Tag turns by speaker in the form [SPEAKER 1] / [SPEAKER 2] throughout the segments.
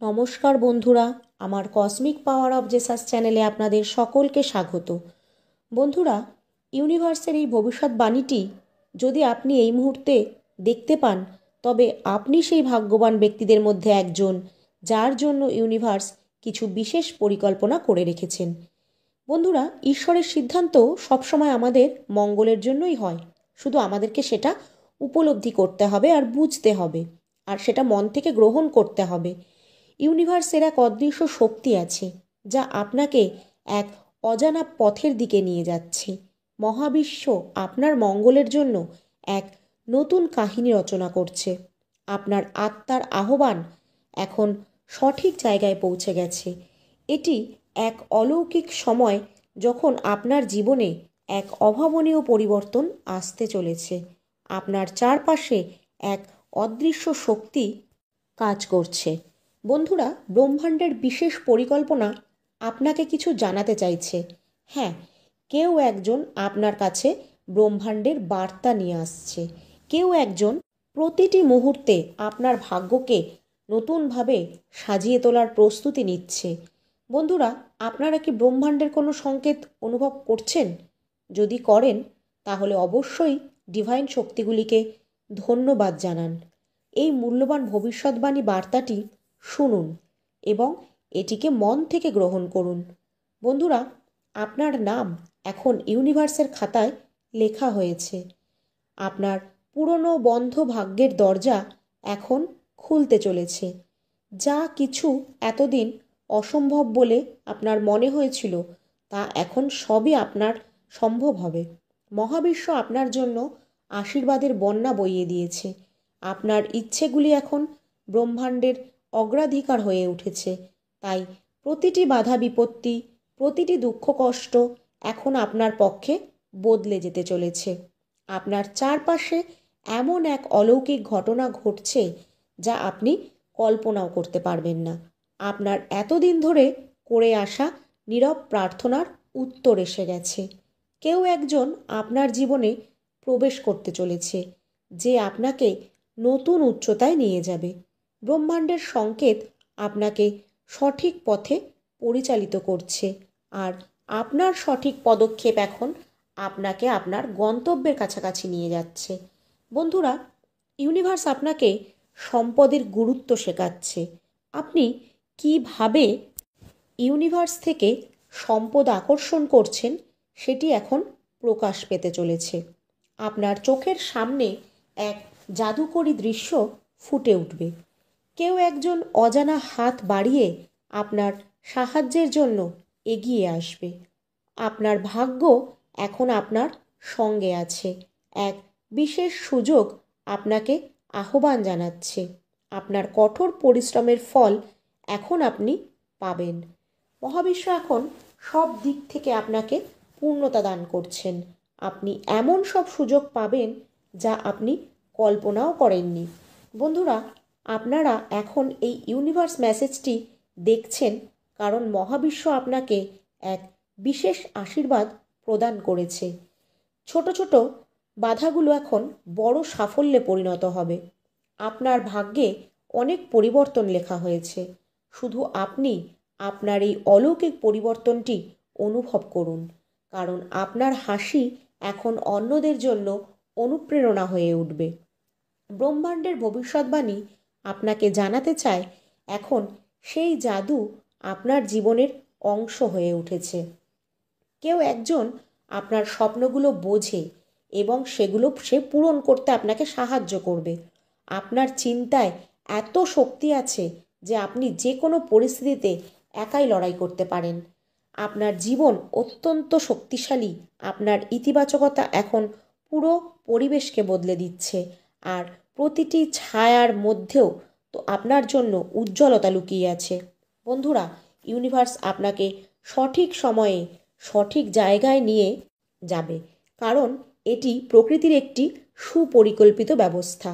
[SPEAKER 1] নমস্কার বন্ধুরা, আমার কসমিক পাওয়ার অফ জেসাস চ্যানেলে আপনাদের সকলকে স্বাগত। বন্ধুরা, ইউনিভার্সের এই ভবিষ্যৎবাণীটি যদি আপনি এই মুহূর্তে দেখতে পান, তবে আপনি সেই ভাগ্যবান ব্যক্তিদের মধ্যে একজন, যার জন্য ইউনিভার্স কিছু বিশেষ পরিকল্পনা করে রেখেছেন। বন্ধুরা, ঈশ্বরের সিদ্ধান্ত সবসময় আমাদের মঙ্গলের জন্যই হয়, শুধু আমাদেরকে সেটা উপলব্ধি করতে হবে আর বুঝতে হবে, আর সেটা মন থেকে গ্রহণ করতে হবে। ইউনিভার্সের এক অদৃশ্য শক্তি আছে, যা আপনাকে এক অজানা পথের দিকে নিয়ে যাচ্ছে। মহাবিশ্ব আপনার মঙ্গলের জন্য এক নতুন কাহিনী রচনা করছে। আপনার আত্মার আহ্বান এখন সঠিক জায়গায় পৌঁছে গেছে। এটি এক অলৌকিক সময়, যখন আপনার জীবনে এক অভাবনীয় পরিবর্তন আসতে চলেছে। আপনার চারপাশে এক অদৃশ্য শক্তি কাজ করছে। বন্ধুরা, ব্রহ্মাণ্ডের বিশেষ পরিকল্পনা আপনাকে কিছু জানাতে চাইছে। হ্যাঁ, কেউ একজন আপনার কাছে ব্রহ্মাণ্ডের বার্তা নিয়ে আসছে। কেউ একজন প্রতিটি মুহূর্তে আপনার ভাগ্যকে নতুনভাবে সাজিয়ে তোলার প্রস্তুতি নিচ্ছে। বন্ধুরা, আপনারা কি ব্রহ্মাণ্ডের কোনো সংকেত অনুভব করছেন? যদি করেন, তাহলে অবশ্যই ডিভাইন শক্তিগুলিকে ধন্যবাদ জানান। এই মূল্যবান ভবিষ্যৎবাণী বার্তাটি শুনুন এবং এটিকে মন থেকে গ্রহণ করুন। বন্ধুরা, আপনার নাম এখন ইউনিভার্সের খাতায় লেখা হয়েছে। আপনার পুরনো বন্ধ ভাগ্যের দরজা এখন খুলতে চলেছে। যা কিছু এতদিন অসম্ভব বলে আপনার মনে হয়েছিল, তা এখন সবই আপনার সম্ভব হবে। মহাবিশ্ব আপনার জন্য আশীর্বাদের বন্যা বইয়ে দিয়েছে। আপনার ইচ্ছেগুলি এখন ব্রহ্মাণ্ডের অগ্রাধিকার হয়ে উঠেছে। তাই প্রতিটি বাধা বিপত্তি, প্রতিটি দুঃখ কষ্ট এখন আপনার পক্ষে বদলে যেতে চলেছে। আপনার চারপাশে এমন এক অলৌকিক ঘটনা ঘটছে, যা আপনি কল্পনাও করতে পারবেন না। আপনার এতদিন ধরে করে আসা নীরব প্রার্থনার উত্তর এসে গেছে। কেউ একজন আপনার জীবনে প্রবেশ করতে চলেছে, যে আপনাকে নতুন উচ্চতায় নিয়ে যাবে। ব্রহ্মাণ্ডের সংকেত আপনাকে সঠিক পথে পরিচালিত করছে, আর আপনার সঠিক পদক্ষেপ এখন আপনাকে আপনার গন্তব্যের কাছাকাছি নিয়ে যাচ্ছে। বন্ধুরা, ইউনিভার্স আপনাকে সম্পদের গুরুত্ব শেখাচ্ছে। আপনি কিভাবে ইউনিভার্স থেকে সম্পদ আকর্ষণ করছেন, সেটি এখন প্রকাশ পেতে চলেছে। আপনার চোখের সামনে এক জাদুকরী দৃশ্য ফুটে উঠবে। কেউ একজন অজানা হাত বাড়িয়ে আপনার সাহায্যের জন্য এগিয়ে আসবে। আপনার ভাগ্য এখন আপনার সঙ্গে আছে। এক বিশেষ সুযোগ আপনাকে আহ্বান জানাচ্ছে। আপনার কঠোর পরিশ্রমের ফল এখন আপনি পাবেন। মহাবিশ্ব এখন সব দিক থেকে আপনাকে পূর্ণতা দান করছেন। আপনি এমন সব সুযোগ পাবেন, যা আপনি কল্পনাও করেননি। বন্ধুরা, আপনারা এখন এই ইউনিভার্স মেসেজটি দেখছেন, কারণ মহাবিশ্ব আপনাকে এক বিশেষ আশীর্বাদ প্রদান করেছে। ছোট ছোট বাধাগুলো এখন বড় সাফল্যে পরিণত হবে। আপনার ভাগ্যে অনেক পরিবর্তন লেখা হয়েছে। শুধু আপনি আপনার এই অলৌকিক পরিবর্তনটি অনুভব করুন, কারণ আপনার হাসি এখন অন্যদের জন্য অনুপ্রেরণা হয়ে উঠবে। ব্রহ্মাণ্ডের ভবিষ্যৎবাণী আপনাকে জানাতে চায়, এখন সেই জাদু আপনার জীবনের অংশ হয়ে উঠেছে। কেউ একজন আপনার স্বপ্নগুলো বোঝে এবং সেগুলো সে পূরণ করতে আপনাকে সাহায্য করবে। আপনার চিন্তায় এত শক্তি আছে যে আপনি যে কোনো পরিস্থিতিতে একাই লড়াই করতে পারেন। আপনার জীবন অত্যন্ত শক্তিশালী। আপনার ইতিবাচকতা এখন পুরো পরিবেশকে বদলে দিচ্ছে, আর প্রতিটি ছায়ার মধ্যেও তো আপনার জন্য উজ্জ্বলতা লুকিয়ে আছে। বন্ধুরা, ইউনিভার্স আপনাকে সঠিক সময়ে সঠিক জায়গায় নিয়ে যাবে, কারণ এটি প্রকৃতির একটি সুপরিকল্পিত ব্যবস্থা।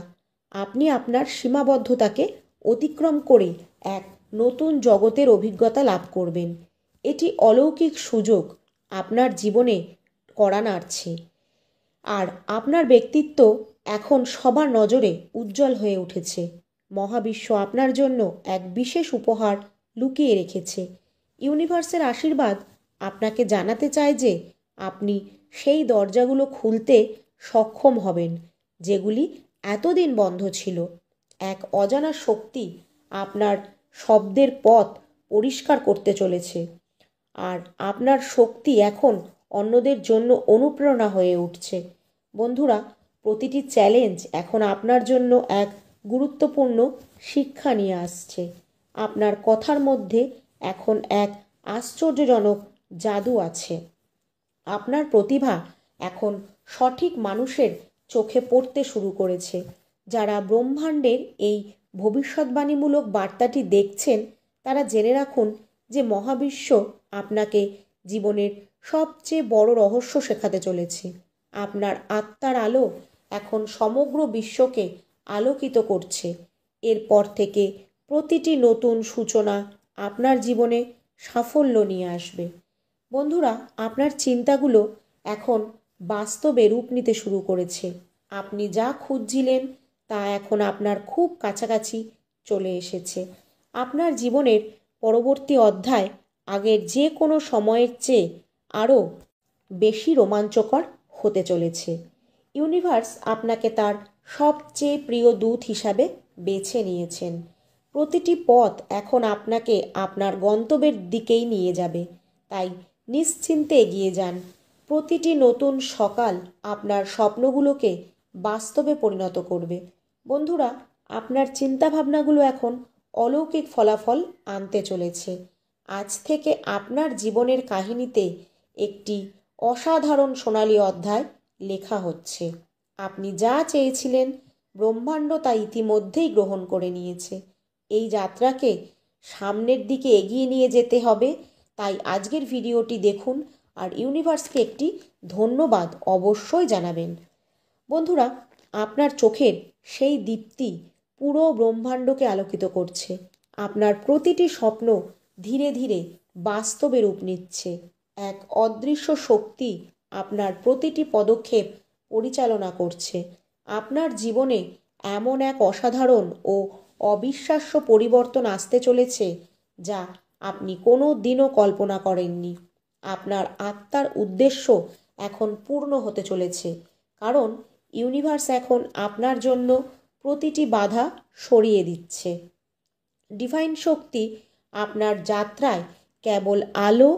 [SPEAKER 1] আপনি আপনার সীমাবদ্ধতাকে অতিক্রম করে এক নতুন জগতের অভিজ্ঞতা লাভ করবেন। এটি অলৌকিক সুযোগ আপনার জীবনে কড়া নাড়ছে, আর আপনার ব্যক্তিত্ব এখন সবার নজরে উজ্জ্বল হয়ে উঠেছে। মহাবিশ্ব আপনার জন্য এক বিশেষ উপহার লুকিয়ে রেখেছে। ইউনিভার্সের আশীর্বাদ আপনাকে জানাতে চায় যে আপনি সেই দরজাগুলো খুলতে সক্ষম হবেন যেগুলি এতদিন বন্ধ ছিল। এক অজানা শক্তি আপনার শব্দের পথ পরিষ্কার করতে চলেছে, আর আপনার শক্তি এখন অন্যদের জন্য অনুপ্রেরণা হয়ে উঠছে। বন্ধুরা, প্রতিটি চ্যালেঞ্জ এখন আপনার জন্য এক গুরুত্বপূর্ণ শিক্ষা নিয়ে আসছে। আপনার কথার মধ্যে এখন এক আশ্চর্যজনক জাদু আছে। আপনার প্রতিভা এখন সঠিক মানুষের চোখে পড়তে শুরু করেছে। যারা ব্রহ্মাণ্ডের এই ভবিষ্যৎবাণীমূলক বার্তাটি দেখছেন তারা জেনে রাখুন যে মহাবিশ্ব আপনাকে জীবনের সবচেয়ে বড় রহস্য শেখাতে চলেছে। আপনার আত্মার আলো এখন সমগ্র বিশ্বকে আলোকিত করছে। এরপর থেকে প্রতিটি নতুন সূচনা আপনার জীবনে সাফল্য নিয়ে আসবে। বন্ধুরা, আপনার চিন্তাগুলো এখন বাস্তবে রূপ নিতে শুরু করেছে। আপনি যা খুঁজছিলেন তা এখন আপনার খুব কাছাকাছি চলে এসেছে। আপনার জীবনের পরবর্তী অধ্যায় আগের যে কোনো সময়ের চেয়ে আরও বেশি রোমাঞ্চকর হতে চলেছে। ইউনিভার্স আপনাকে তার সবচেয়ে প্রিয় দূত হিসাবে বেছে নিয়েছেন। প্রতিটি পথ এখন আপনাকে আপনার গন্তব্যের দিকেই নিয়ে যাবে, তাই নিশ্চিন্তে এগিয়ে যান। প্রতিটি নতুন সকাল আপনার স্বপ্নগুলোকে বাস্তবে পরিণত করবে। বন্ধুরা, আপনার চিন্তাভাবনাগুলো এখন অলৌকিক ফলাফল আনতে চলেছে। আজ থেকে আপনার জীবনের কাহিনীতে একটি অসাধারণ সোনালী অধ্যায় লেখা হচ্ছে। আপনি যা চেয়েছিলেন ব্রহ্মাণ্ড তা ইতিমধ্যেই গ্রহণ করে নিয়েছে। এই যাত্রাকে সামনের দিকে এগিয়ে নিয়ে যেতে হবে, তাই আজকের ভিডিওটি দেখুন আর ইউনিভার্সকে একটি ধন্যবাদ অবশ্যই জানাবেন। বন্ধুরা, আপনার চোখের সেই দীপ্তি পুরো ব্রহ্মাণ্ডকে আলোকিত করছে। আপনার প্রতিটি স্বপ্ন ধীরে ধীরে বাস্তবে রূপ নিচ্ছে। এক অদৃশ্য শক্তি আপনার প্রতিটি পদক্ষেপ পরিচালনা করছে। আপনার জীবনে এমন এক অসাধারণ ও অবিশ্বাস্য পরিবর্তন আসতে চলেছে যা আপনি কোনো দিনও কল্পনা করেননি। আপনার আত্মার উদ্দেশ্য এখন পূর্ণ হতে চলেছে, কারণ ইউনিভার্স এখন আপনার জন্য প্রতিটি বাধা সরিয়ে দিচ্ছে। ডিভাইন শক্তি আপনার যাত্রায় কেবল আলো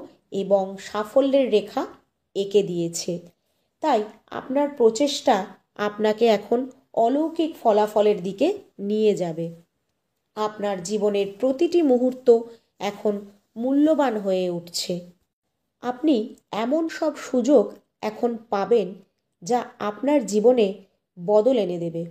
[SPEAKER 1] এবং সাফল্যের রেখা এঁকে দিয়েছে। তাই আপনার প্রচেষ্টা আপনাকে এখন অলৌকিক ফলাফলের দিকে নিয়ে যাবে। আপনার জীবনের প্রতিটি মুহূর্ত এখন মূল্যবান হয়ে উঠছে। আপনি এমন সব সুযোগ এখন পাবেন যা আপনার জীবনে বদল এনে দেবে।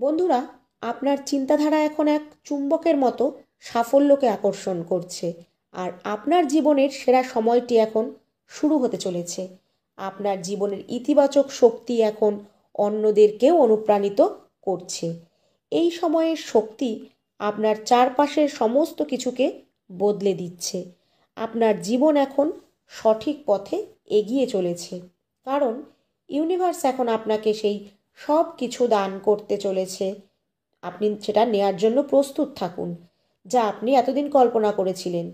[SPEAKER 1] বন্ধুরা, আপনার চিন্তাধারা এখন এক চুম্বকের মতো সাফল্যকে আকর্ষণ করছে, আর আপনার জীবনের সেরা সময়টি এখন শুরু হতে চলেছে। আপনার জীবনের ইতিবাচক শক্তি এখন অন্যদেরকেও অনুপ্রাণিত করছে। এই সময়ের শক্তি আপনার চারপাশের সমস্ত কিছুকে বদলে দিচ্ছে। আপনার জীবন এখন সঠিক পথে এগিয়ে চলেছে, কারণ ইউনিভার্স এখন আপনাকে সেই সব কিছু দান করতে চলেছে। আপনি সেটা নেয়ার জন্য প্রস্তুত থাকুন, যা আপনি এতদিন কল্পনা করেছিলেন।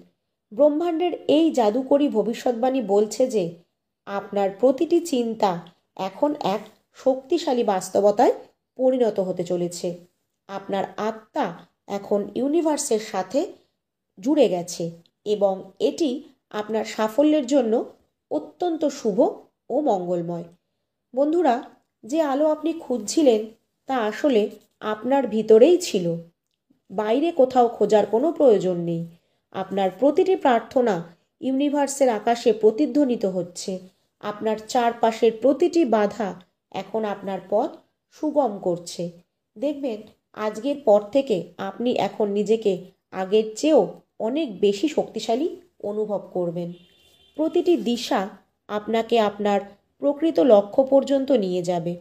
[SPEAKER 1] ব্রহ্মাণ্ডের এই জাদুকরী ভবিষ্যৎবাণী বলছে যে আপনার প্রতিটি চিন্তা এখন এক শক্তিশালী বাস্তবতায় পরিণত হতে চলেছে। আপনার আত্মা এখন ইউনিভার্সের সাথে জুড়ে গেছে এবং এটি আপনার সাফল্যের জন্য অত্যন্ত শুভ ও মঙ্গলময়। বন্ধুরা, যে আলো আপনি খুঁজছিলেন তা আসলে আপনার ভিতরেই ছিল। বাইরে কোথাও খোঁজার কোনো প্রয়োজন নেই। আপনার প্রতিটি প্রার্থনা ইউনিভার্সের আকাশে প্রতিধ্বনিত হচ্ছে। আপনার চারপাশের প্রতিটি বাধা এখন আপনার পথ সুগম করছে। দেখবেন, আজকের পর থেকে আপনি এখন নিজেকে আগের চেয়েও অনেক বেশি শক্তিশালী অনুভব করবেন। প্রতিটি দিশা আপনাকে আপনার প্রকৃত লক্ষ্য পর্যন্ত নিয়ে যাবে।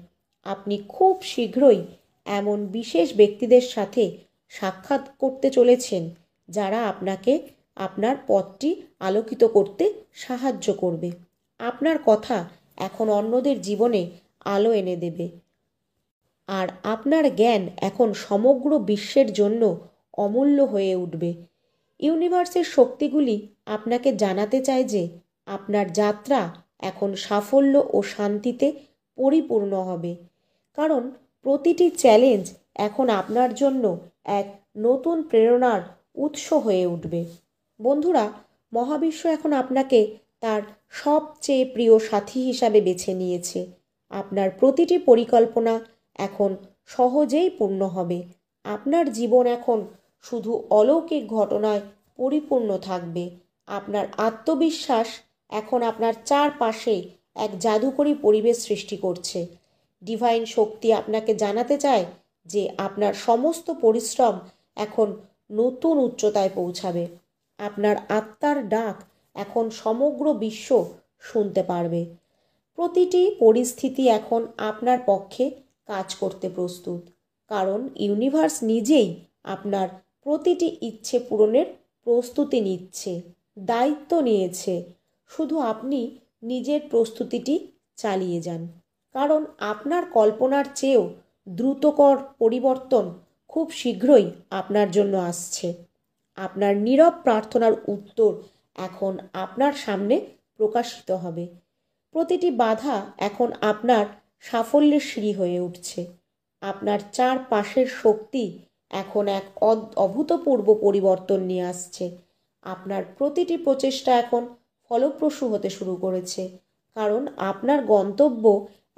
[SPEAKER 1] আপনি খুব শীঘ্রই এমন বিশেষ ব্যক্তিদের সাথে সাক্ষাৎ করতে চলেছেন যারা আপনাকে আপনার পথটি আলোকিত করতে সাহায্য করবে। আপনার কথা এখন অন্যদের জীবনে আলো এনে দেবে। আর আপনার জ্ঞান এখন সমগ্র বিশ্বের জন্য অমূল্য হয়ে উঠবে। ইউনিভার্সের শক্তিগুলি আপনাকে জানাতে চায় যে আপনার যাত্রা এখন সাফল্য ও শান্তিতে পরিপূর্ণ হবে, কারণ প্রতিটি চ্যালেঞ্জ এখন আপনার জন্য এক নতুন প্রেরণার উৎস হয়ে উঠবে। বন্ধুরা, মহাবিশ্ব এখন আপনাকে তার সবচেয়ে প্রিয় সাথী হিসাবে বেছে নিয়েছে। আপনার প্রতিটি পরিকল্পনা এখন সহজেই পূর্ণ হবে। আপনার জীবন এখন শুধু অলৌকিক ঘটনায় পরিপূর্ণ থাকবে। আপনার আত্মবিশ্বাস এখন আপনার চারপাশে এক জাদুকরী পরিবেশ সৃষ্টি করছে। ডিভাইন শক্তি আপনাকে জানাতে চায় যে আপনার সমস্ত পরিশ্রম এখন নতুন উচ্চতায় পৌঁছাবে। আপনার আত্মার ডাক এখন সমগ্র বিশ্ব শুনতে পারবে। প্রতিটি পরিস্থিতি এখন আপনার পক্ষে কাজ করতে প্রস্তুত, কারণ ইউনিভার্স নিজেই আপনার প্রতিটি ইচ্ছে পূরণের প্রস্তুতি নিচ্ছে, দায়িত্ব নিয়েছে। শুধু আপনি নিজের প্রস্তুতিটি চালিয়ে যান, কারণ আপনার কল্পনার চেয়েও দ্রুতকর পরিবর্তন খুব শীঘ্রই আপনার জন্য আসছে। আপনার নীরব প্রার্থনার উত্তর এখন আপনার সামনে প্রকাশিত হবে। প্রতিটি বাধা এখন আপনার সাফল্যের সিঁড়ি হয়ে উঠছে। আপনার চারপাশের শক্তি এখন এক অভূতপূর্ব পরিবর্তন নিয়ে আসছে। আপনার প্রতিটি প্রচেষ্টা এখন ফলপ্রসূ হতে শুরু করেছে, কারণ আপনার গন্তব্য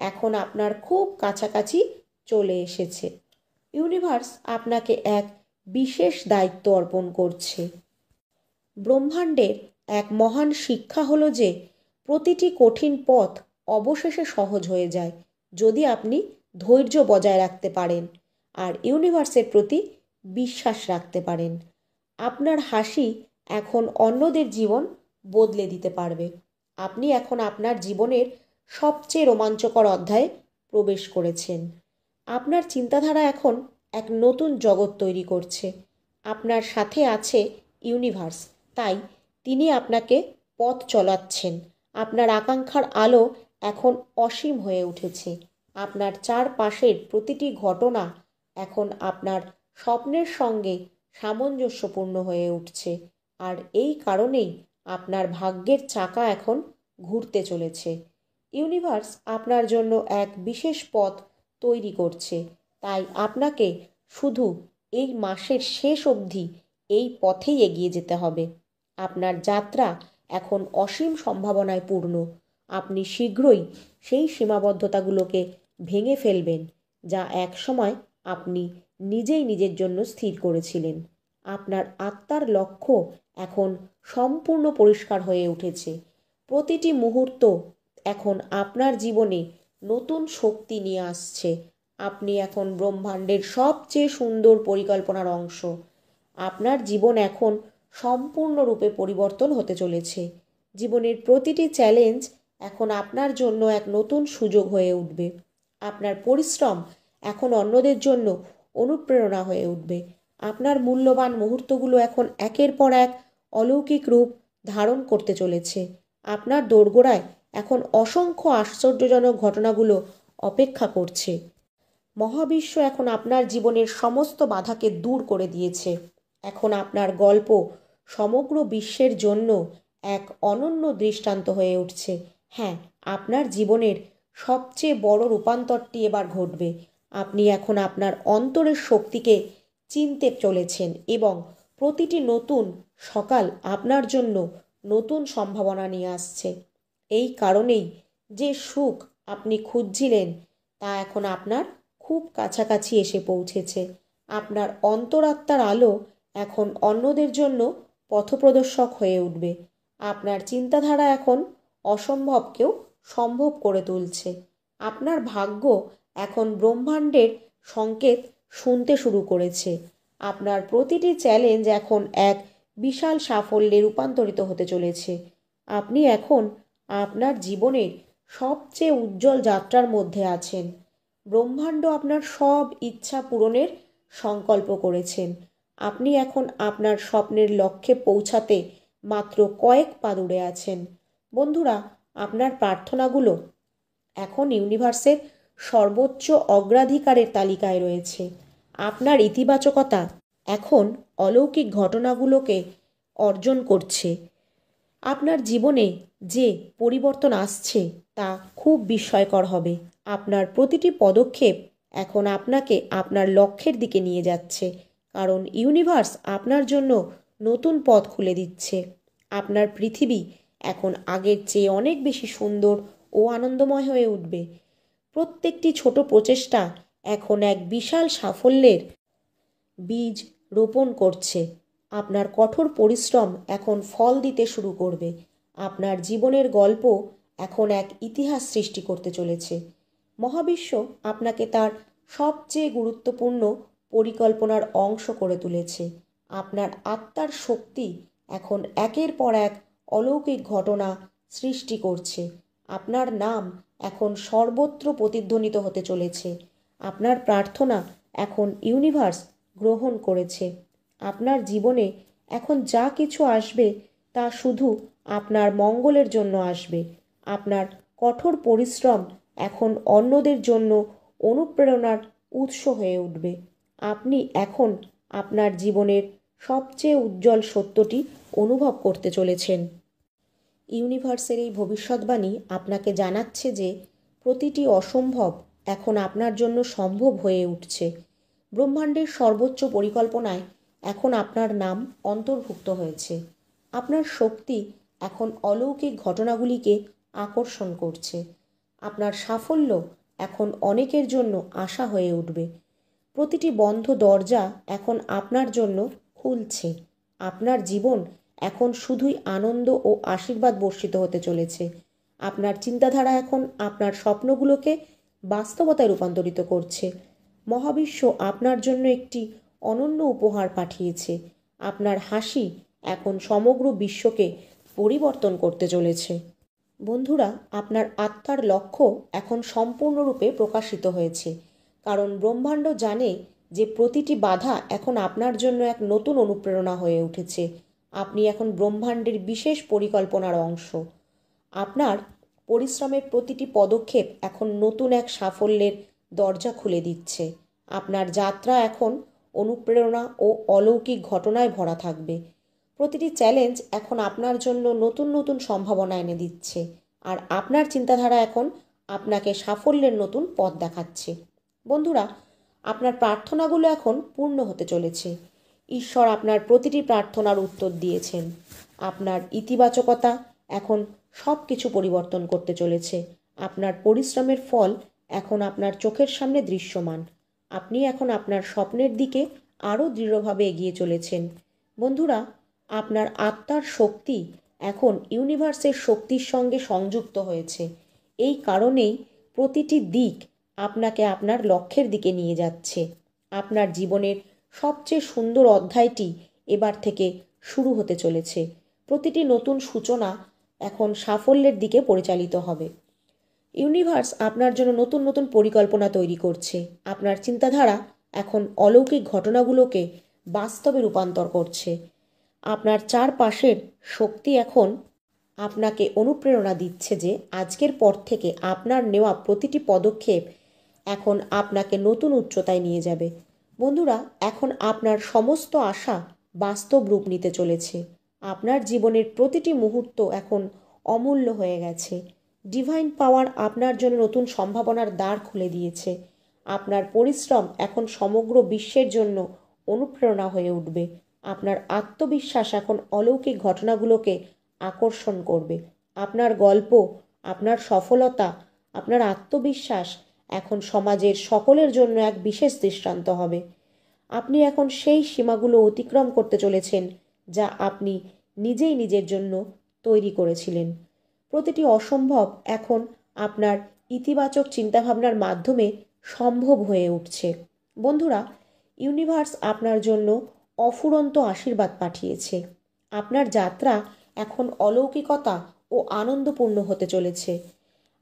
[SPEAKER 1] এখন আপনার খুব কাছাকাছি চলে এসেছে। ইউনিভার্স আপনাকে এক বিশেষ দায়িত্ব অর্পণ করছে। ব্রহ্মাণ্ডের এক মহান শিক্ষা হলো যে প্রতিটি কঠিন পথ অবশেষে সহজ হয়ে যায় যদি আপনি ধৈর্য বজায় রাখতে পারেন আর ইউনিভার্সের প্রতি বিশ্বাস রাখতে পারেন। আপনার হাসি এখন অন্যদের জীবন বদলে দিতে পারবে। আপনি এখন আপনার জীবনের সবচেয়ে রোমাঞ্চকর অধ্যায়ে প্রবেশ করেছেন। আপনার চিন্তাধারা এখন এক নতুন জগৎ তৈরি করছে। আপনার সাথে আছে ইউনিভার্স, তাই তিনি আপনাকে পথ চলাচ্ছেন। আপনার আকাঙ্ক্ষার আলো এখন অসীম হয়ে উঠেছে। আপনার চারপাশের প্রতিটি ঘটনা এখন আপনার স্বপ্নের সঙ্গে সামঞ্জস্যপূর্ণ হয়ে উঠছে, আর এই কারণেই আপনার ভাগ্যের চাকা এখন ঘুরতে চলেছে। ইউনিভার্স আপনার জন্য এক বিশেষ পথ তৈরি করছে, তাই আপনাকে শুধু এই মাসের শেষ অবধি এই পথেই এগিয়ে যেতে হবে। আপনার যাত্রা এখন অসীম সম্ভাবনায় পূর্ণ। আপনি শীঘ্রই সেই সীমাবদ্ধতাগুলোকে ভেঙে ফেলবেন যা একসময় আপনি নিজেই নিজের জন্য স্থির করেছিলেন। আপনার আত্মার লক্ষ্য এখন সম্পূর্ণ পরিষ্কার হয়ে উঠেছে। প্রতিটি মুহূর্ত এখন আপনার জীবনে নতুন শক্তি নিয়ে আসছে। আপনি এখন ব্রহ্মাণ্ডের সবচেয়ে সুন্দর পরিকল্পনার অংশ। আপনার জীবন এখন সম্পূর্ণরূপে পরিবর্তন হতে চলেছে। জীবনের প্রতিটি চ্যালেঞ্জ এখন আপনার জন্য এক নতুন সুযোগ হয়ে উঠবে। আপনার পরিশ্রম এখন অন্যদের জন্য অনুপ্রেরণা হয়ে উঠবে। আপনার মূল্যবান মুহূর্তগুলো এখন একের পর এক অলৌকিক রূপ ধারণ করতে চলেছে। আপনার দোরগোড়ায় এখন অসংখ্য আশ্চর্যজনক ঘটনাগুলো অপেক্ষা করছে। মহাবিশ্ব এখন আপনার জীবনের সমস্ত বাধাকে দূর করে দিয়েছে। এখন আপনার গল্প সমগ্র বিশ্বের জন্য এক অনন্য দৃষ্টান্ত হয়ে উঠছে। হ্যাঁ, আপনার জীবনের সবচেয়ে বড় রূপান্তরটি এবার ঘটবে। আপনি এখন আপনার অন্তরের শক্তিকে চিনতে চলেছেন এবং প্রতিটি নতুন সকাল আপনার জন্য নতুন সম্ভাবনা নিয়ে আসছে। এই কারণেই যে সুখ আপনি খুঁজছিলেন তা এখন আপনার খুব কাছাকাছি এসে পৌঁছেছে। আপনার অন্তরাত্মার আলো এখন অন্যদের জন্য পথপ্রদর্শক হয়ে উঠবে। আপনার চিন্তাধারা এখন অসম্ভবকেও সম্ভব করে তুলছে। আপনার ভাগ্য এখন ব্রহ্মাণ্ডের সংকেত শুনতে শুরু করেছে। আপনার প্রতিটি চ্যালেঞ্জ এখন এক বিশাল সাফল্যে রূপান্তরিত হতে চলেছে। আপনি এখন আপনার জীবনের সবচেয়ে উজ্জ্বল যাত্রার মধ্যে আছেন। ব্রহ্মাণ্ড আপনার সব ইচ্ছা পূরণের সংকল্প করেছেন। আপনি এখন আপনার স্বপ্নের লক্ষ্যে পৌঁছাতে মাত্র কয়েক পা দূরে আছেন। বন্ধুরা, আপনার প্রার্থনাগুলো এখন ইউনিভার্সের সর্বোচ্চ অগ্রাধিকারের তালিকায় রয়েছে। আপনার ইতিবাচকতা এখন অলৌকিক ঘটনাগুলোকে অর্জন করছে। আপনার জীবনে যে পরিবর্তন আসছে তা খুব বিস্ময়কর হবে। আপনার প্রতিটি পদক্ষেপ এখন আপনাকে আপনার লক্ষ্যের দিকে নিয়ে যাচ্ছে, কারণ ইউনিভার্স আপনার জন্য নতুন পথ খুলে দিচ্ছে। আপনার পৃথিবী এখন আগের চেয়ে অনেক বেশি সুন্দর ও আনন্দময় হয়ে উঠবে। প্রত্যেকটি ছোট প্রচেষ্টা এখন এক বিশাল সাফল্যের বীজ রোপণ করছে। আপনার কঠোর পরিশ্রম এখন ফল দিতে শুরু করবে। আপনার জীবনের গল্প এখন এক ইতিহাস সৃষ্টি করতে চলেছে। মহাবিশ্ব আপনাকে তার সবচেয়ে গুরুত্বপূর্ণ পরিকল্পনার অংশ করে তুলেছে। আপনার আত্মার শক্তি এখন একের পর এক অলৌকিক ঘটনা সৃষ্টি করছে। আপনার নাম এখন সর্বত্র প্রতিধ্বনিত হতে চলেছে। আপনার প্রার্থনা এখন ইউনিভার্স গ্রহণ করেছে। আপনার জীবনে এখন যা কিছু আসবে তা শুধু আপনার মঙ্গলের জন্য আসবে। আপনার কঠোর পরিশ্রম এখন অন্যদের জন্য অনুপ্রেরণার উৎস হয়ে উঠবে। আপনি এখন আপনার জীবনের সবচেয়ে উজ্জ্বল সত্যটি অনুভব করতে চলেছেন। ইউনিভার্সের এই ভবিষ্যৎবাণী আপনাকে জানাচ্ছে যে প্রতিটি অসম্ভব এখন আপনার জন্য সম্ভব হয়ে উঠছে। ব্রহ্মাণ্ডের সর্বোচ্চ পরিকল্পনায় এখন আপনার নাম অন্তর্ভুক্ত হয়েছে। আপনার শক্তি এখন অলৌকিক ঘটনাগুলিকে আকর্ষণ করছে। আপনার সাফল্য এখন অনেকের জন্য আশা হয়ে উঠবে। প্রতিটি বন্ধ দরজা এখন আপনার জন্য খুলছে। আপনার জীবন এখন শুধুই আনন্দ ও আশীর্বাদ বর্ষিত হতে চলেছে। আপনার চিন্তাধারা এখন আপনার স্বপ্নগুলোকে বাস্তবতায় রূপান্তরিত করছে। মহাবিশ্ব আপনার জন্য একটি অনন্য উপহার পাঠিয়েছে। আপনার হাসি এখন সমগ্র বিশ্বকে পরিবর্তন করতে চলেছে। বন্ধুরা, আপনার আত্মার লক্ষ্য এখন সম্পূর্ণরূপে প্রকাশিত হয়েছে, কারণ ব্রহ্মাণ্ড জানে যে প্রতিটি বাধা এখন আপনার জন্য এক নতুন অনুপ্রেরণা হয়ে উঠেছে। আপনি এখন ব্রহ্মাণ্ডের বিশেষ পরিকল্পনার অংশ। আপনার পরিশ্রমের প্রতিটি পদক্ষেপ এখন নতুন এক সাফল্যের দরজা খুলে দিচ্ছে। আপনার যাত্রা এখন অনুপ্রেরণা ও অলৌকিক ঘটনায় ভরা থাকবে। প্রতিটি চ্যালেঞ্জ এখন আপনার জন্য নতুন নতুন সম্ভাবনা এনে দিচ্ছে, আর আপনার চিন্তাধারা এখন আপনাকে সাফল্যের নতুন পথ দেখাচ্ছে। বন্ধুরা, আপনার প্রার্থনাগুলো এখন পূর্ণ হতে চলেছে। ঈশ্বর আপনার প্রতিটি প্রার্থনার উত্তর দিয়েছেন। আপনার ইতিবাচকতা এখন সব কিছু পরিবর্তন করতে চলেছে। আপনার পরিশ্রমের ফল এখন আপনার চোখের সামনে দৃশ্যমান। আপনি এখন আপনার স্বপ্নের দিকে আরও দৃঢ়ভাবে এগিয়ে চলেছেন। বন্ধুরা, আপনার আত্মার শক্তি এখন ইউনিভার্সের শক্তির সঙ্গে সংযুক্ত হয়েছে। এই কারণেই প্রতিটি দিক আপনাকে আপনার লক্ষ্যের দিকে নিয়ে যাচ্ছে। আপনার জীবনের সবচেয়ে সুন্দর অধ্যায়টি এবার থেকে শুরু হতে চলেছে। প্রতিটি নতুন সূচনা এখন সাফল্যের দিকে পরিচালিত হবে। ইউনিভার্স আপনার জন্য নতুন নতুন পরিকল্পনা তৈরি করছে। আপনার চিন্তাধারা এখন অলৌকিক ঘটনাগুলোকে বাস্তবে রূপান্তর করছে। আপনার চারপাশের শক্তি এখন আপনাকে অনুপ্রেরণা দিচ্ছে যে আজকের পর থেকে আপনার নেওয়া প্রতিটি পদক্ষেপ এখন আপনাকে নতুন উচ্চতায় নিয়ে যাবে। বন্ধুরা, এখন আপনার সমস্ত আশা বাস্তব রূপ নিতে চলেছে। আপনার জীবনের প্রতিটি মুহূর্ত এখন অমূল্য হয়ে গেছে। ডিভাইন পাওয়ার আপনার জন্য নতুন সম্ভাবনার দ্বার খুলে দিয়েছে। আপনার পরিশ্রম এখন সমগ্র বিশ্বের জন্য অনুপ্রেরণা হয়ে উঠবে। আপনার আত্মবিশ্বাস এখন অলৌকিক ঘটনাগুলোকে আকর্ষণ করবে। আপনার গল্প, আপনার সফলতা, আপনার আত্মবিশ্বাস এখন সমাজের সকলের জন্য এক বিশেষ দৃষ্টান্ত হবে। আপনি এখন সেই সীমাগুলো অতিক্রম করতে চলেছেন যা আপনি নিজেই নিজের জন্য তৈরি করেছিলেন। প্রতিটি অসম্ভব এখন আপনার ইতিবাচক চিন্তাভাবনার মাধ্যমে সম্ভব হয়ে উঠছে। বন্ধুরা, ইউনিভার্স আপনার জন্য অফুরন্ত আশীর্বাদ পাঠিয়েছে। আপনার যাত্রা এখন অলৌকিকতা ও আনন্দপূর্ণ হতে চলেছে।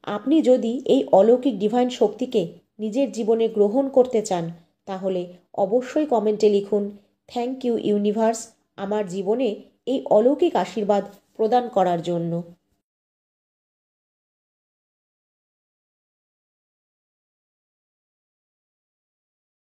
[SPEAKER 1] আপনি যদি এই অলৌকিক ডিভাইন শক্তিকে নিজের জীবনে গ্রহণ করতে চান, তাহলে অবশ্যই কমেন্টে লিখুন, থ্যাংক ইউ ইউনিভার্স, আমার জীবনে এই অলৌকিক আশীর্বাদ প্রদান করার জন্য।